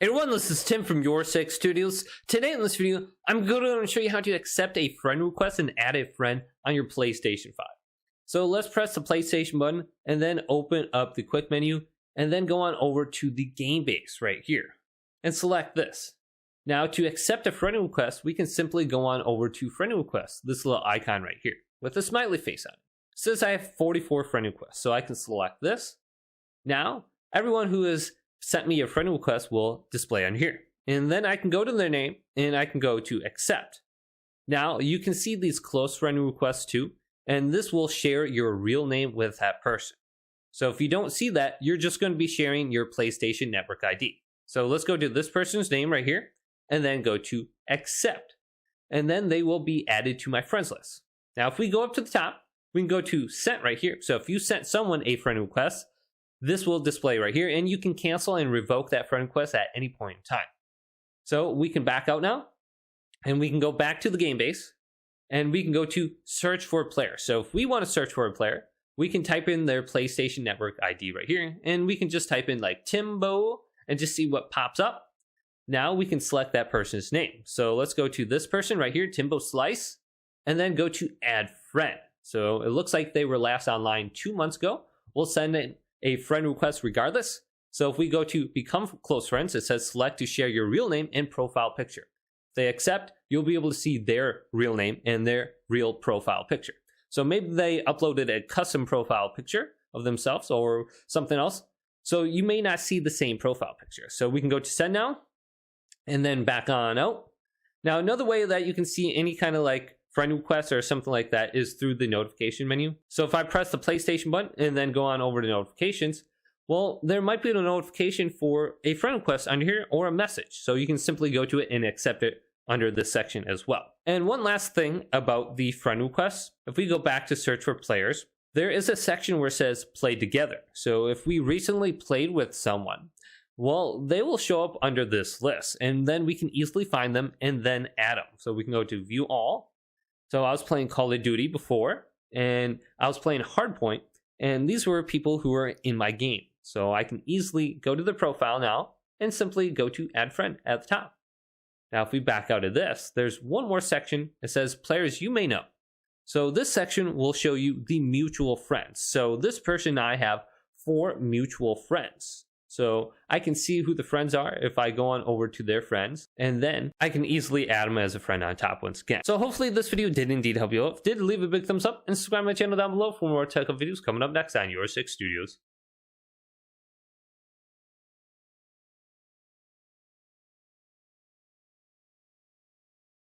Hey everyone, this is Tim from Your Six Studios. Today in this video, I'm going to show you how to accept a friend request and add a friend on your PlayStation 5. So let's press the PlayStation button and then open up the quick menu and then go on over to the game base right here and select this. Now to accept a friend request, we can simply go on over to friend requests, this little icon right here with a smiley face on it. It says I have 44 friend requests, so I can select this. Now, everyone who has sent me a friend request will display on here. And then I can go to their name and I can go to accept. Now you can see these close friend requests too, and this will share your real name with that person. So if you don't see that, you're just going to be sharing your PlayStation Network ID. So let's go to this person's name right here and then go to accept. And then they will be added to my friends list. Now if we go up to the top, we can go to sent right here. So if you sent someone a friend request, this will display right here, and you can cancel and revoke that friend request at any point in time. So we can back out now, and we can go back to the game base, and we can go to search for a player. So if we want to search for a player, we can type in their PlayStation Network ID right here, and we can just type in like Timbo and just see what pops up. Now we can select that person's name. So let's go to this person right here, Timbo Slice, and then go to add friend. So it looks like they were last online 2 months ago. We'll send in a friend request regardless. So if we go to become close friends, it says select to share your real name and profile picture. If they accept, you'll be able to see their real name and their real profile picture. So maybe they uploaded a custom profile picture of themselves or something else. So you may not see the same profile picture. So we can go to send now and then back on out. Now another way that you can see any kind of like friend requests or something like that is through the notification menu. So if I press the PlayStation button and then go on over to notifications, well, there might be a notification for a friend request under here or a message. So you can simply go to it and accept it under this section as well. And one last thing about the friend requests, if we go back to search for players, there is a section where it says play together. So if we recently played with someone, well, they will show up under this list and then we can easily find them and then add them. So we can go to view all. So I was playing Call of Duty before, and I was playing Hardpoint, and these were people who were in my game. So I can easily go to the profile now and simply go to add friend at the top. Now if we back out of this, there's one more section. It says players you may know. So this section will show you the mutual friends. So this person and I have 4 mutual friends. So I can see who the friends are if I go on over to their friends, and then I can easily add them as a friend on top once again. So hopefully this video did indeed help you out. If it did, leave a big thumbs up and subscribe to my channel down below for more tech videos coming up next on Your Six Studios.